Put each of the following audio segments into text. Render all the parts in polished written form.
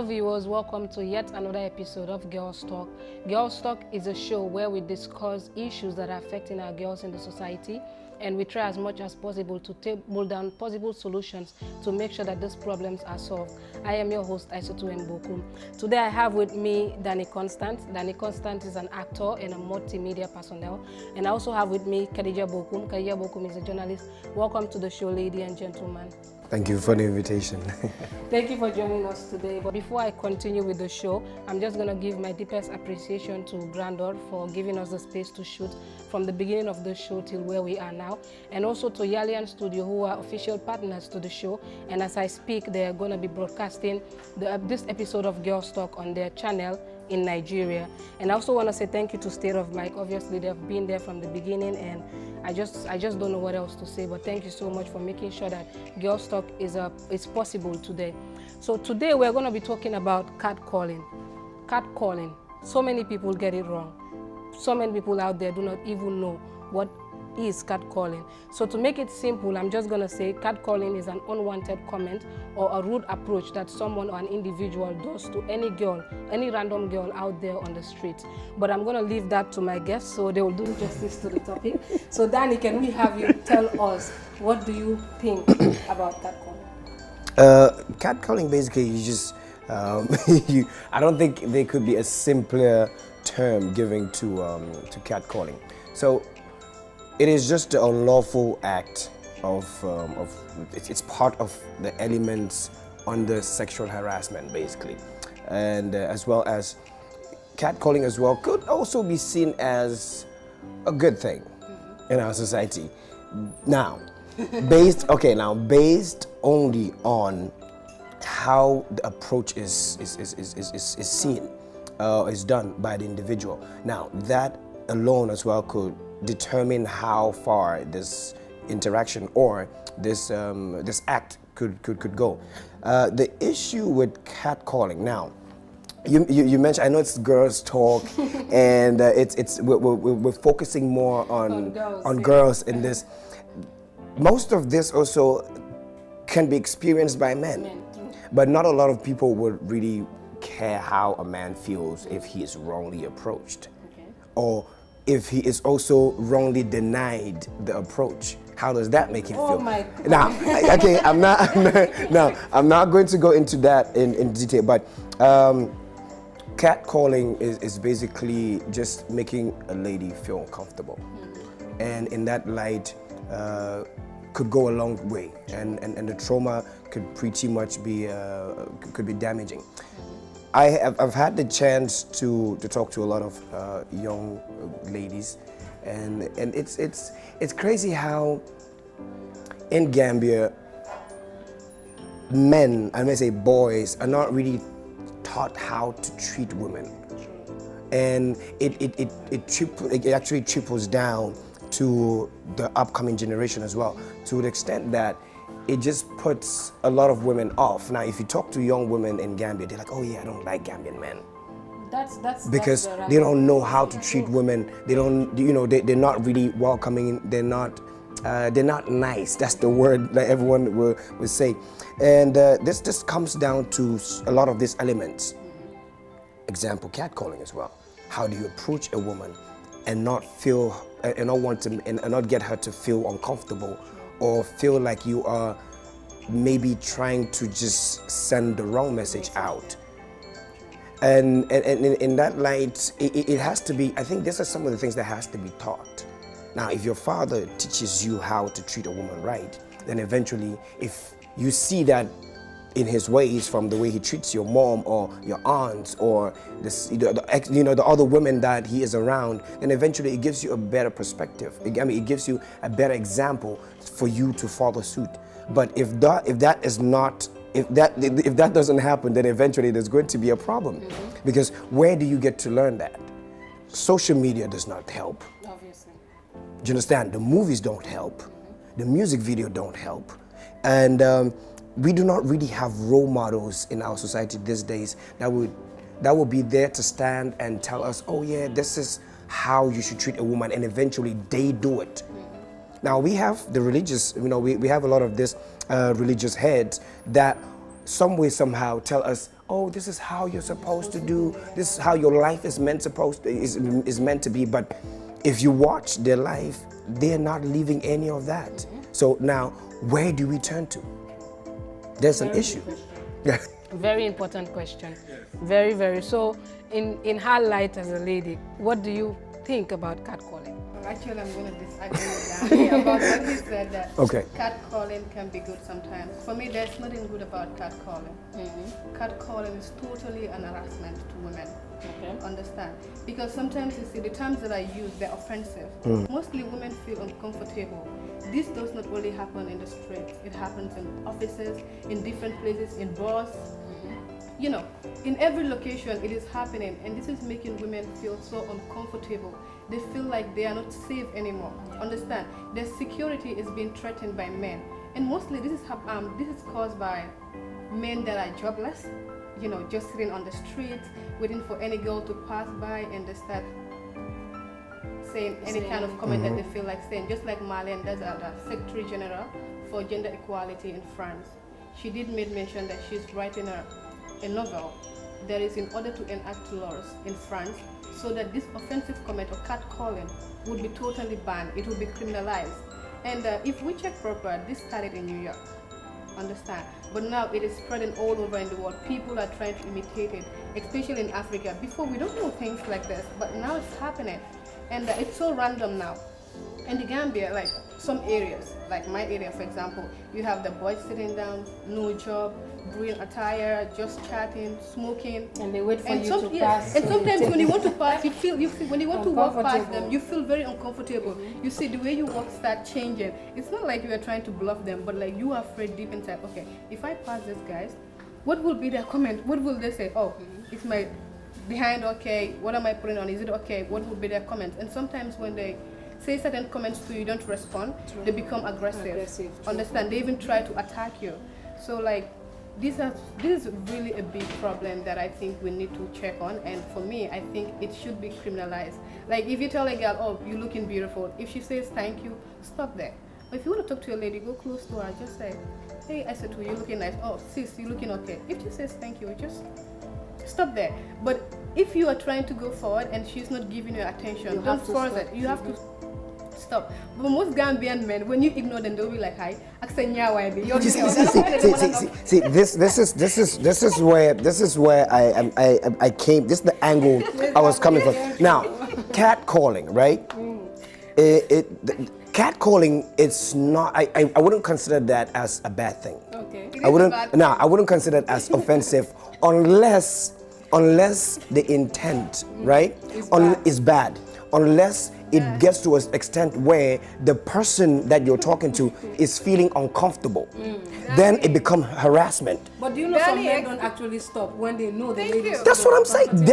viewers, welcome to yet another episode of Girls Talk. Girls Talk is a show where we discuss issues that are affecting our girls in the society, and we try as much as possible to table down possible solutions to make sure that these problems are solved. I am your host, Isatou and Bokum. Today I have with me Danny Constant. Danny Constant is an actor and a multimedia personnel. And I also have with me Kadijah Bokum. Kadijah Bokum is a journalist. Welcome to the show, lady and gentlemen. Thank you for the invitation. Thank you for joining us today. But before I continue with the show, I'm just going to give my deepest appreciation to Grandor for giving us the space to shoot from the beginning of the show till where we are now. And also to Yalian Studio, who are official partners to the show. And as I speak, they're going to be broadcasting this episode of Girls Talk on their channel in Nigeria. And I also want to say thank you to State of Mike. Obviously, they've been there from the beginning, and I just don't know what else to say, but thank you so much for making sure that Girls Talk is possible today. So today we're going to be talking about catcalling. Catcalling. So many people get it wrong. So many people out there do not even know what is catcalling. So to make it simple, I'm just going to say catcalling is an unwanted comment or a rude approach that someone or an individual does to any girl, any random girl out there on the street. But I'm going to leave that to my guests so they will do justice to the topic. So Danny, can we have you tell us, what do you think about catcalling? Catcalling, basically, you just, I don't think there could be a simpler term given to catcalling. So it is just the unlawful act it's part of the elements under sexual harassment, basically. And as well as catcalling as well could also be seen as a good thing in our society. Now, based only on how the approach is seen, is done by the individual. Now, that alone as well could determine how far this interaction or this act could go. The issue with catcalling now, you mentioned, I know it's girls talk, and we're focusing more on girls in this. Most of this also can be experienced by men, but not a lot of people would really care how a man feels if he is wrongly approached, or if he is also wrongly denied the approach. How does that make him feel? My God. Now, okay, I'm not going to go into that in detail, but catcalling is basically just making a lady feel uncomfortable, and in that light could go a long way, and the trauma could pretty much be could be damaging. I've had the chance to talk to a lot of young ladies, and it's crazy how in Gambia men, I may say boys, are not really taught how to treat women, and it actually triples down to the upcoming generation as well, to the extent that it just puts a lot of women off. Now, if you talk to young women in Gambia, they're like, oh yeah, I don't like Gambian men. Because they don't know how to treat women. They don't, they're not really welcoming. They're not nice. That's the word that everyone will say. And this just comes down to a lot of these elements. Example, catcalling as well. How do you approach a woman and not feel, and not want to, and not get her to feel uncomfortable, or feel like you are maybe trying to just send the wrong message out. And in that light, it has to be, I think these are some of the things that has to be taught. Now, if your father teaches you how to treat a woman right, then eventually, if you see that in his ways from the way he treats your mom or your aunts or the other women that he is around, then eventually it gives you a better perspective. It gives you a better example for you to follow suit. But if that doesn't happen, then eventually there's going to be a problem. Because where do you get to learn that? Social media does not help. Obviously. Do you understand? The movies don't help. The music video don't help. And we do not really have role models in our society these days that would be there to stand and tell us, oh yeah, this is how you should treat a woman, and eventually they do it. Now we have the religious, we have a lot of this religious heads that some way somehow tell us, oh, this is how you're supposed to do, this is how your life is meant to be. But if you watch their life, they're not living any of that. So now, where do we turn to? There's an issue. Very important question. Very, very. So, in her light as a lady, what do you think about catcalling? Actually, I'm going to disagree with Danny about what he said, that catcalling can be good sometimes. For me, there's nothing good about catcalling. Catcalling is totally an harassment to women. Understand? Because sometimes you see the terms that I use, they're offensive. Mostly women feel uncomfortable. This does not only happen in the streets. It happens in offices, in different places, in bars. You know, in every location it is happening, and this is making women feel so uncomfortable. They feel like they are not safe anymore. Understand? Their security is being threatened by men, and mostly this is caused by men that are jobless. You know, just sitting on the street, waiting for any girl to pass by, and they start saying any kind of comment that they feel like saying. Just like Marlene, that's the Secretary General for Gender Equality in France. She did make mention that she's writing a novel that is in order to enact laws in France so that this offensive comment or catcalling would be totally banned. It would be criminalized. And if we check proper, this started in New York. Understand? But now it is spreading all over in the world. People are trying to imitate it, especially in Africa. Before, we don't know things like this, but now it's happening. And it's so random now. In the Gambia, like some areas, like my area for example, you have the boys sitting down, no job, green attire, just chatting, smoking, and they wait for you to pass. And sometimes when you want to pass, you feel when you want to walk past them, you feel very uncomfortable. You see the way you walk start changing. It's not like you are trying to bluff them, but like you are afraid deep inside. Okay, if I pass these guys, what will be their comment? What will they say? Oh, it's my behind okay. What am I putting on? Is it okay? What will be their comments? And sometimes when they say certain comments to you, don't respond, they become aggressive. Understand? They even try to attack you. So like this is really a big problem that I think we need to check on. And for me, I think it should be criminalized. Like if you tell a girl, oh, you're looking beautiful, if she says thank you, stop there. But if you want to talk to a lady, go close to her, just say, hey, Isatou, you're looking nice. Oh, sis, you're looking okay. If she says thank you, just stop there. But if you are trying to go forward and she's not giving you attention, don't force it. You have to stop. But most Gambian men, when you ignore them, they'll be like, "Hi, see, this is where I came. This is the angle I was coming from. Now, catcalling, right? Catcalling, it's not. I wouldn't consider that as a bad thing. Okay. I wouldn't consider it as offensive unless the intent, right, is bad. Unless it gets to an extent where the person that you're talking to is feeling uncomfortable, then it becomes harassment. But do you know some men don't actually stop when they know the lady? That's what I'm saying.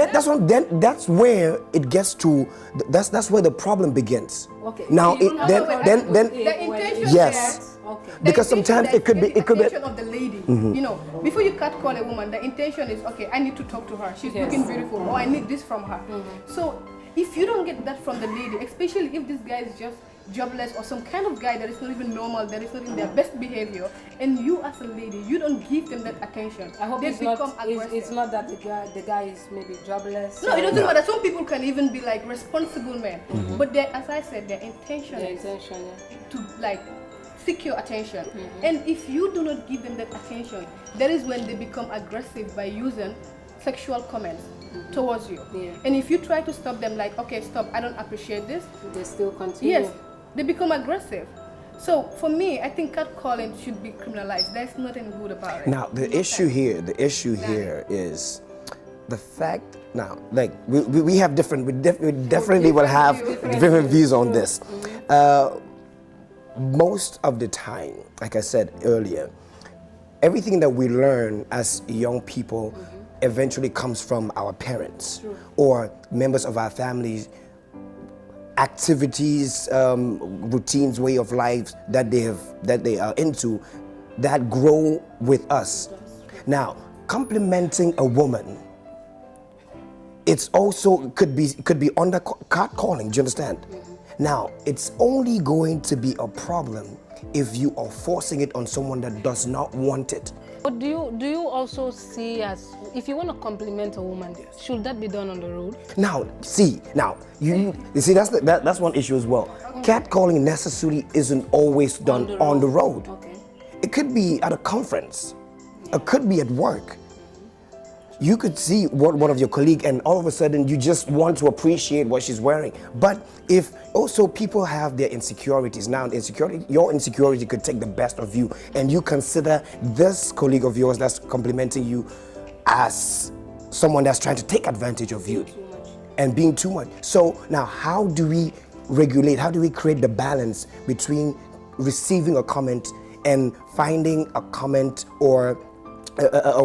That's where it gets to. That's where the problem begins. Okay. Now, then the intention. Yes. Okay. Because sometimes it could be the intention of the lady. You know, before you catcall a woman, the intention is okay. I need to talk to her. She's looking beautiful. Or I need this from her. So if you don't get that from the lady, especially if this guy is just jobless or some kind of guy that is not even normal, that is not in their best behavior, and you as a lady, you don't give them that attention, I hope they it's become not, aggressive. it's not that the guy is maybe jobless. No, it doesn't matter. Some people can even be like responsible men, but as I said, their intention is to like seek your attention. And if you do not give them that attention, that is when they become aggressive by using sexual comments towards you. And if you try to stop them, like, okay, stop, I don't appreciate this, they still continue. Yes, they become aggressive. So for me, I think catcalling should be criminalized. There's nothing good about it. Now the issue here is the fact. Now, like we have different. We definitely will have different views on this. Most of the time, like I said earlier, everything that we learn as young people eventually comes from our parents or members of our families, activities, routines, way of life that they are into, that grow with us. Now, complimenting a woman, it's also could be under catcalling. Do you understand? Now, it's only going to be a problem if you are forcing it on someone that does not want it. But do you also see as, if you want to compliment a woman, should that be done on the road? Now, you see that's one issue as well. Catcalling necessarily isn't always done on the road. Okay. It could be at a conference. It could be at work. You could see one of your colleagues and all of a sudden you just want to appreciate what she's wearing. But if also people have their insecurities, now your insecurity could take the best of you and you consider this colleague of yours that's complimenting you as someone that's trying to take advantage of you and being too much. So now how do we regulate, how do we create the balance between receiving a comment and finding a comment or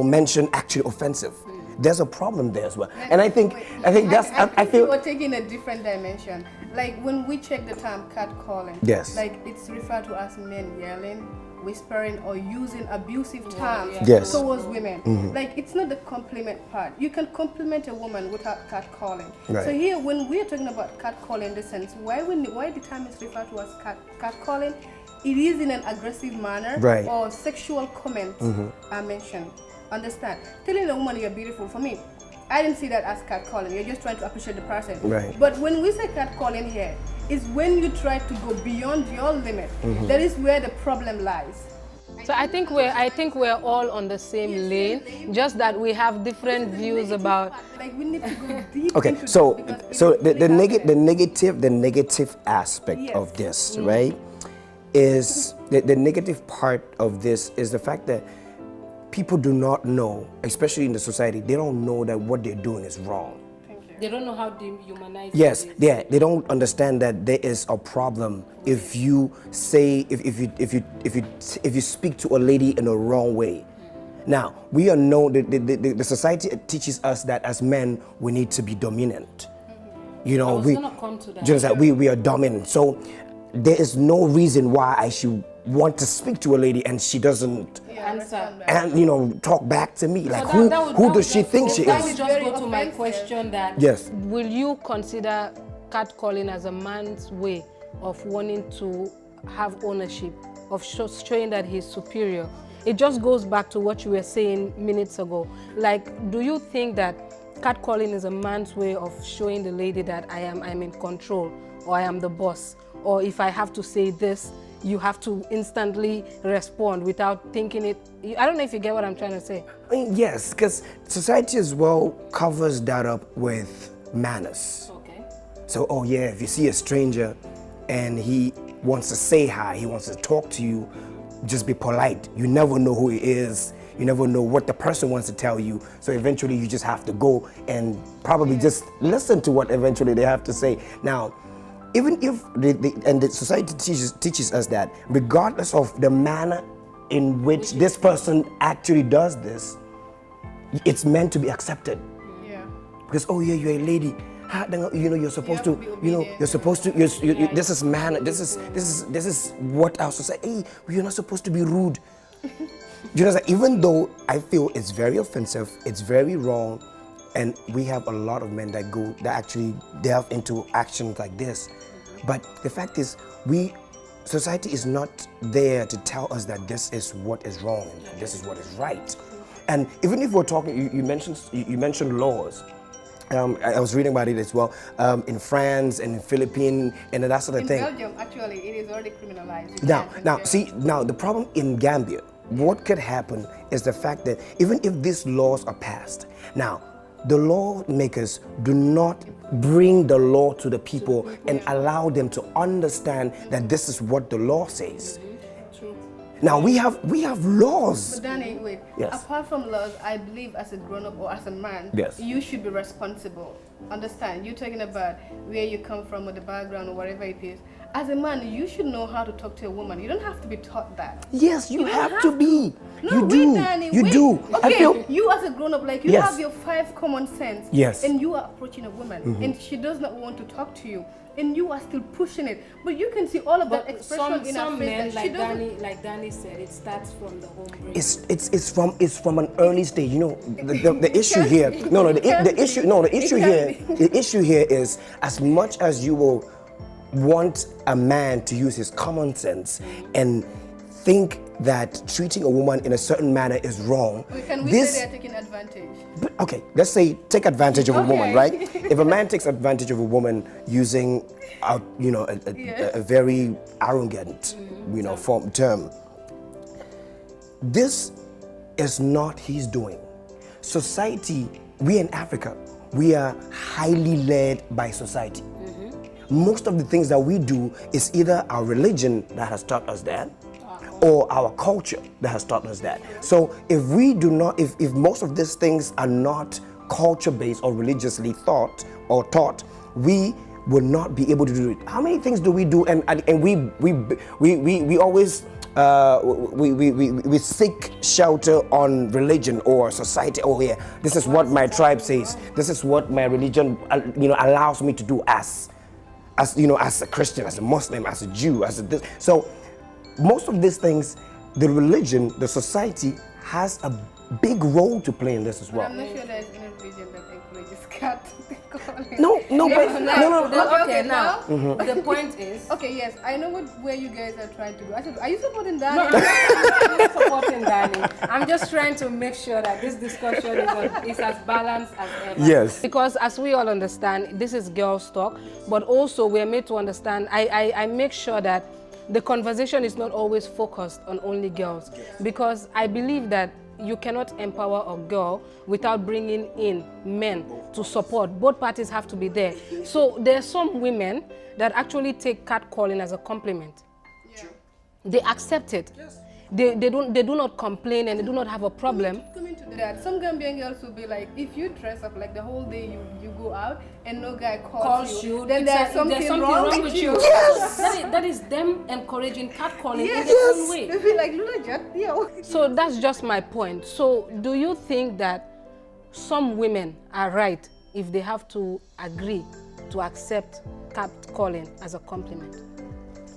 mention actually offensive? There's a problem there as well, and I think I feel we're taking a different dimension. Like when we check the term catcalling, yes, like it's referred to as men yelling, whispering, or using abusive terms yes, towards women. Like it's not the compliment part. You can compliment a woman without catcalling. Right. So here, when we are talking about catcalling in the sense, why the term is referred to as catcalling, it is in an aggressive manner, right, or sexual comments are mentioned. Understand? Telling a woman you're beautiful, for me, I didn't see that as catcalling. You're just trying to appreciate the person. Right. But when we say catcalling here, is when you try to go beyond your limit. That is where the problem lies. So I think we're all on the same lane, just that we have different views about. Like we need to go deep. Okay, into so this the negative aspect of this, right, is the negative part of this is the fact that people do not know, especially in the society, they don't know that what they're doing is wrong. They don't know how to humanize. Yes, they don't understand that there is a problem if you say if you speak to a lady in a wrong way. Now we are known, the society teaches us that as men we need to be dominant. You know, we are dominant. So there is no reason why I should want to speak to a lady and she doesn't answer and talk back to me. Like who does she think she is? That would just go to my question that yes, will you consider catcalling as a man's way of wanting to have ownership, of showing that he's superior? It just goes back to what you were saying minutes ago. Like, do you think that catcalling is a man's way of showing the lady that I'm in control, or I am the boss, or if I have to say this, you have to instantly respond without thinking it? I don't know if you get what I'm trying to say. I mean, yes, because society as well covers that up with manners. Okay. So, oh yeah, if you see a stranger and he wants to say hi, he wants to talk to you, just be polite. You never know who he is. You never know what the person wants to tell you. So eventually you just have to go and probably just listen to what eventually they have to say. Now, even if the society teaches us that regardless of the manner in which this person actually does this, it's meant to be accepted. Yeah. Because oh yeah, you're a lady. You're supposed to. You're supposed to. This is manner. This is what our society. Hey, you're not supposed to be rude. You know, even though I feel it's very offensive, it's very wrong. And we have a lot of men that actually delve into actions like this. But the fact is, society is not there to tell us that this is what is wrong and this is what is right. And even if we're talking, you mentioned laws. I was reading about it as well, in France and in Philippines and that sort of thing. In Belgium, actually, it is already criminalized. Now the problem in Gambia, what could happen is the fact that even if these laws are passed, now, the lawmakers do not bring the law to the people and allow them to understand that this is what the law says. True. Now we have laws. But Danny, wait. Yes. Apart from laws, I believe as a grown-up or as a man, yes, you should be responsible. Understand? You're talking about where you come from or the background or whatever it is. As a man, you should know how to talk to a woman. You don't have to be taught that. Yes, you have to be. No, Danny, you do. Okay, you as a grown-up, like you yes, have your 5 common sense. Yes. And you are approaching a woman, and she does not want to talk to you, and you are still pushing it. But you can see all of that expression in her face. Like Danny said, it starts from the home brain. It's from an early stage. You know, the issue here. The issue here is, as much as you will want a man to use his common sense and think that treating a woman in a certain manner is wrong. Can we say they're taking advantage? But, okay, let's say take advantage of a woman, right? If a man takes advantage of a woman using, a very arrogant, term, this is not his doing. Society, we in Africa, we are highly led by society. Most of the things that we do is either our religion that has taught us that, or our culture that has taught us that. So if we do not, if most of these things are not culture-based or religiously taught, we will not be able to do it. How many things do we do? And we always we seek shelter on religion or society. Oh yeah, this is what my tribe says. This is what my religion allows me to do as a Christian, as a Muslim, as a Jew, as a this. So most of these things, the religion, the society has a big role to play in this as well. I'm not sure there's any religion that encourages catcalling. No. Okay, now the point is. Okay, yes, I know where you guys are trying to go. Are you supporting that? No, I'm not supporting Danny. I'm just trying to make sure that this discussion is as balanced as ever. Yes. Because as we all understand, this is girls' talk, but also we're made to understand. I make sure that the conversation is not always focused on only girls, because I believe that you cannot empower a girl without bringing in men to support. Both parties have to be there. So there are some women that actually take catcalling as a compliment. Yeah. They accept it. Yes. They do not complain and they do not have a problem. Coming to that, some Gambian girls will be like, if you dress up like the whole day you go out and no guy calls you, then there's something wrong with you. Yes. that is them encouraging catcalling in their own way. They feel like, Luna, just, So that's just my point. So do you think that some women are right if they have to agree to accept catcalling as a compliment?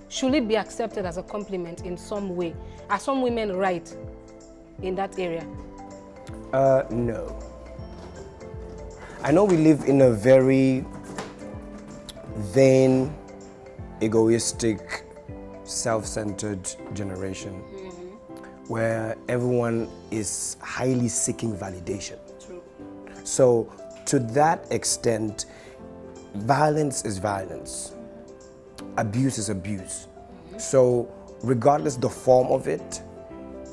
Should it be accepted as a compliment in some way? Are some women right in that area? No. I know we live in a very vain, egoistic, self-centered generation where everyone is highly seeking validation. True. So to that extent, violence is violence. Abuse is abuse. So regardless the form of it,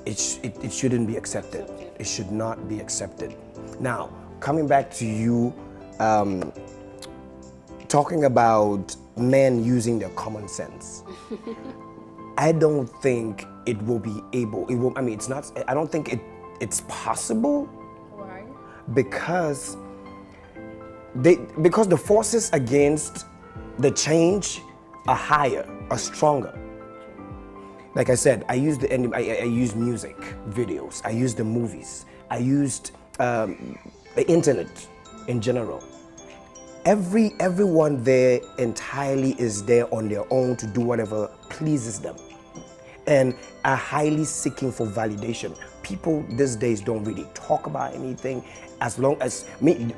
it shouldn't be accepted. It should not be accepted. Now, coming back to you, talking about men using their common sense, I don't think it will be able. It's not. I don't think it's possible. Why? Because the forces against the change are higher, are stronger. Like I said, I used music videos, I used the movies, I used the internet in general. Everyone there entirely is there on their own to do whatever pleases them, and are highly seeking for validation. People these days don't really talk about anything. As long as we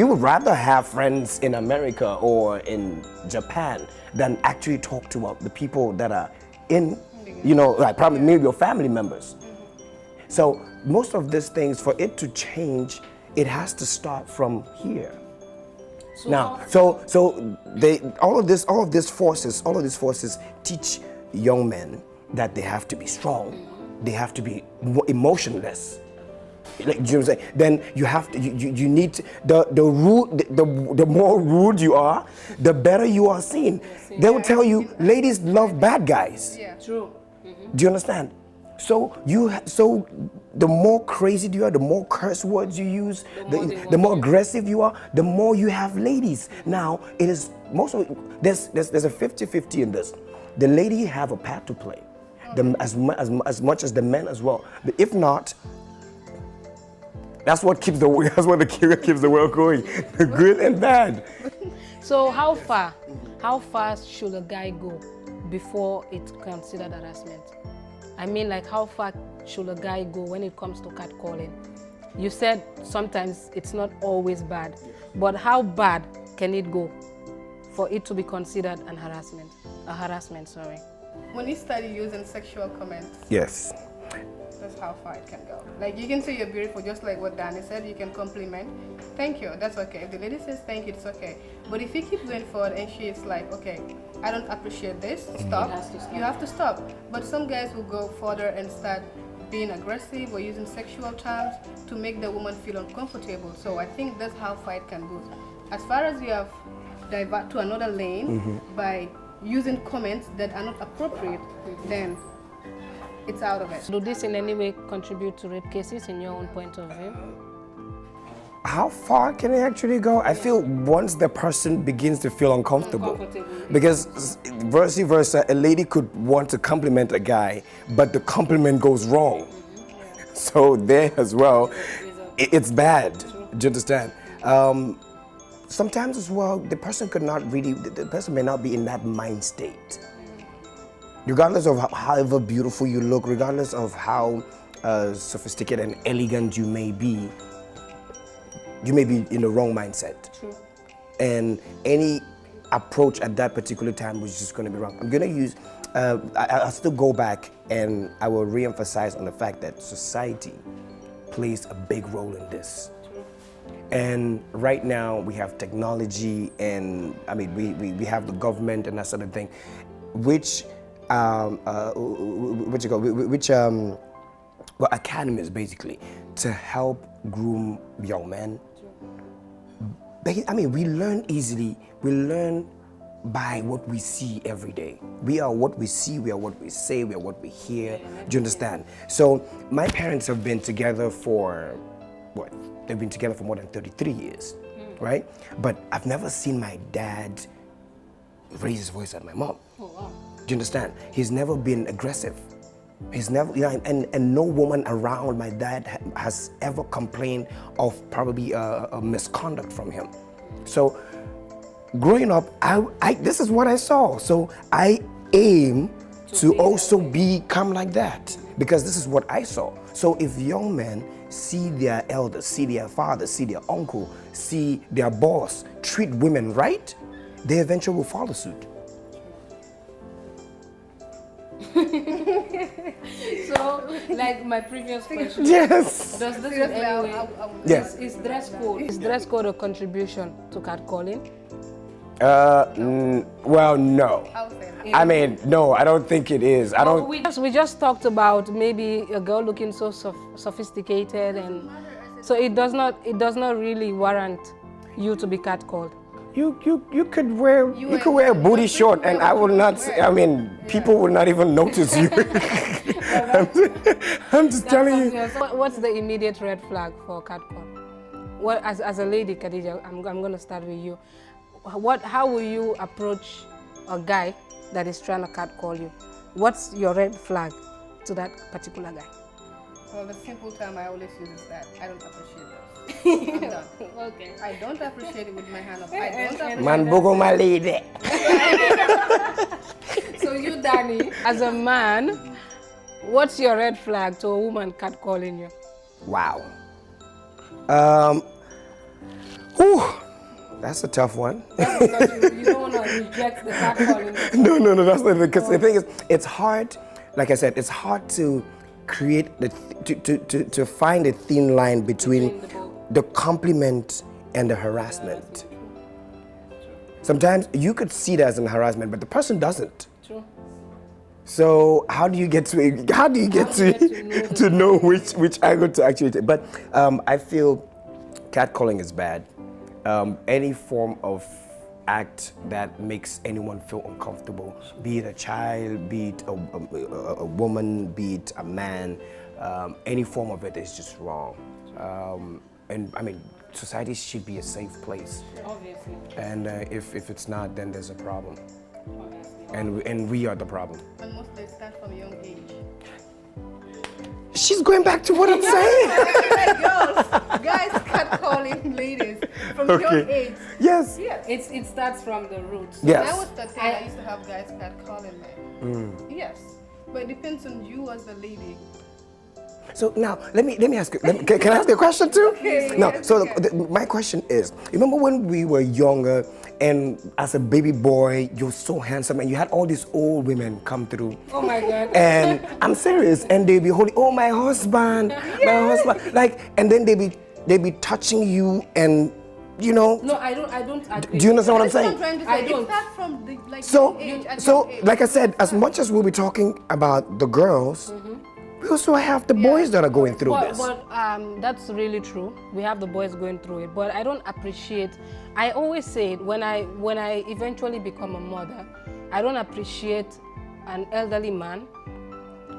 would rather have friends in America or in Japan than actually talk to the people that are in, like probably maybe your family members. So most of these things, for it to change, it has to start from here. So all of these forces teach young men that they have to be strong, they have to be emotionless. Like, you know what I'm saying? Then you have to, you need to, the more rude you are, the better you are seen. They will tell you, ladies love bad guys. Yeah. True. Do you understand? So the more crazy you are, the more curse words you use, the more aggressive you are, the more you have ladies. Now it is there's a 50-50 in this. The lady have a part to play, as much as the men as well. But if not, that's what keeps the world going, the good and bad. So how far should a guy go before it's considered harassment? I mean, like, how far should a guy go when it comes to catcalling? You said sometimes it's not always bad, but how bad can it go for it to be considered a harassment? When you study using sexual comments, Yes. that's how far it can go. Like you can say you're beautiful, just like what Danny said. You can compliment, thank you, that's okay. If the lady says thank you, it's okay. But if you keep going forward and she's like, okay, I don't appreciate this, stop. You have to stop. But some guys will go further and start being aggressive or using sexual terms to make the woman feel uncomfortable. So I think that's how far it can go. As far as you have divert to another lane by using comments that are not appropriate, then it's out of it. Do this in any way contribute to rape cases in your own point of view? How far can it actually go? I feel once the person begins to feel uncomfortable. Because vice versa, a lady could want to compliment a guy, but the compliment goes wrong. So there as well, it's bad. Do you understand? Sometimes as well, the person may not be in that mind state. Regardless of however beautiful you look, regardless of how sophisticated and elegant you may be in the wrong mindset. True. And any approach at that particular time was just going to be wrong. I'm going to use, I'll still go back and I will re-emphasize on the fact that society plays a big role in this. True. And right now we have technology and we have the government and that sort of thing, which academies basically to help groom young men. We learn easily. We learn by what we see every day. We are what we see, we are what we say, we are what we hear. Do you understand? So my parents have been together for, they've been together for more than 33 years, right? But I've never seen my dad raise his voice at my mom. Oh, wow. Do you understand? He's never been aggressive. He's never, and no woman around my dad has ever complained of probably a misconduct from him. So growing up, this is what I saw. So I aim to also become like that because this is what I saw. So if young men see their elders, see their father, see their uncle, see their boss treat women right, they eventually will follow suit. So, like my previous question. Yes. Does this in any way? Yes. Is dress code? Is dress code a contribution to catcalling? Well, no. No, I don't think it is. I don't. We just talked about maybe a girl looking so sophisticated, and so it does not really warrant you to be catcalled. You could wear a booty short and I will not people will not even notice you. I'm just telling you. So what's the immediate red flag for catcall? What as a lady, Kadijah, I'm going to start with you. How will you approach a guy that is trying to catcall you? What's your red flag to that particular guy? Well, the simple term I always use is that I don't appreciate this. I'm done. Okay. I don't appreciate it with my hand up. I don't appreciate Man, bogo my lady. So you, Danny, as a man, what's your red flag to a woman catcalling you? Wow. That's a tough one. That's because you don't want to reject the catcalling. No, that's not because the thing is, it's hard. Like I said, it's hard to create to find a thin line between the compliment and the harassment. Sometimes you could see that as an harassment, but the person doesn't. True. So how do you get to know which angle to actually take? But I feel catcalling is bad. Any form of act that makes anyone feel uncomfortable, be it a child, be it a woman, be it a man, any form of it is just wrong. Society should be a safe place. Obviously. And if it's not, then there's a problem. Obviously. And we are the problem. And most they start from a young age. She's going back to what I'm saying. Guys catcalling ladies from young age. Yes. It starts from the roots. Yes. That was the thing I used to have guys catcalling me. Yes. But it depends on you as a lady. So now, let me ask you, can I ask you a question too? Okay, No, yes, so okay. my question is, remember when we were younger and as a baby boy, you're so handsome, and you had all these old women come through. Oh my God. And I'm serious, and they'd be holding, oh, my husband, my husband. Like, and then they'd be touching you, and you know. No, I don't agree. Do you understand what I'm saying? I don't. From the, like, So, age, like I said, as much as we'll be talking about the girls, we also have the boys that are going through this. But that's really true. We have the boys going through it, but I don't appreciate. I always say it when I eventually become a mother, I don't appreciate an elderly man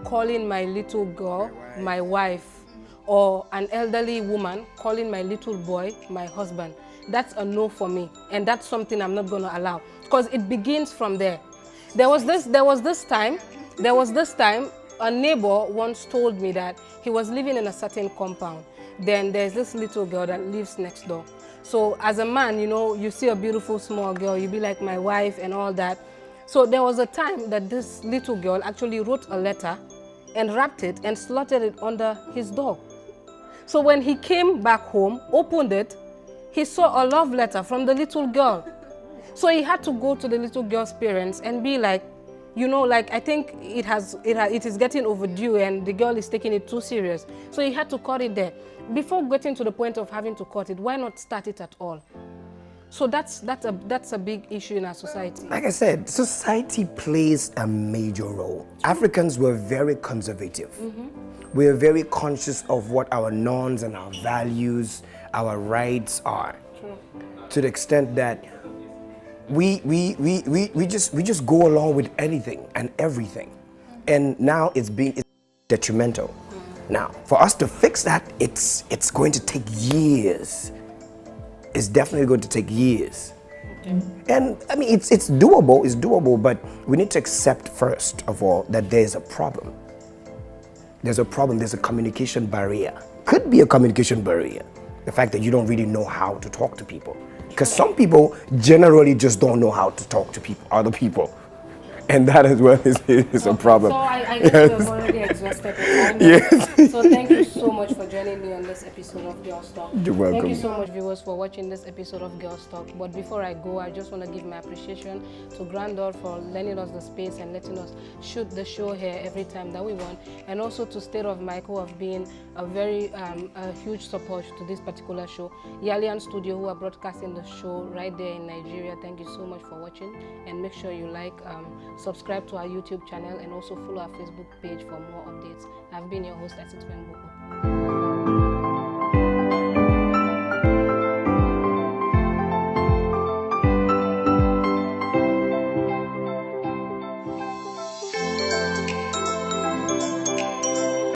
calling my little girl my wife, or an elderly woman calling my little boy my husband. That's a no for me, and that's something I'm not going to allow, because it begins from there. There was this time. A neighbor once told me that he was living in a certain compound. Then there's this little girl that lives next door. So as a man, you know, you see a beautiful small girl, you be like my wife and all that. So there was a time that this little girl actually wrote a letter and wrapped it and slotted it under his door. So when he came back home, opened it, he saw a love letter from the little girl. So he had to go to the little girl's parents and be like, you know, like, I think it is getting overdue and the girl is taking it too serious. So he had to cut it there. Before getting to the point of having to cut it, why not start it at all? So that's a big issue in our society. Like I said, society plays a major role. Africans were very conservative. We are very conscious of what our norms and our values, our rights are. True. To the extent that we just go along with anything and everything, and now it's detrimental. Now, for us to fix that, it's going to take years. It's definitely going to take years. Okay. And I mean, it's doable, but we need to accept first of all that there's a problem. There's a problem. There's a communication barrier. Could be a communication barrier. The fact that you don't really know how to talk to people. Because some people generally just don't know how to talk to people, other people. And that as well is a problem. So I guess we've already exhausted the time. Yes. So thank you so much for joining me on this episode of Girls Talk. You're welcome. Thank you so much, viewers, for watching this episode of Girls Talk. But before I go, I just want to give my appreciation to Grandor for lending us the space and letting us shoot the show here every time that we want. And also to State of Mike, who have been a very a huge support to this particular show. Yalian Studio, who are broadcasting the show right there in Nigeria. Thank you so much for watching. And make sure you like, subscribe to our YouTube channel, and also follow our Facebook page for more updates. I've been your host, Isatou.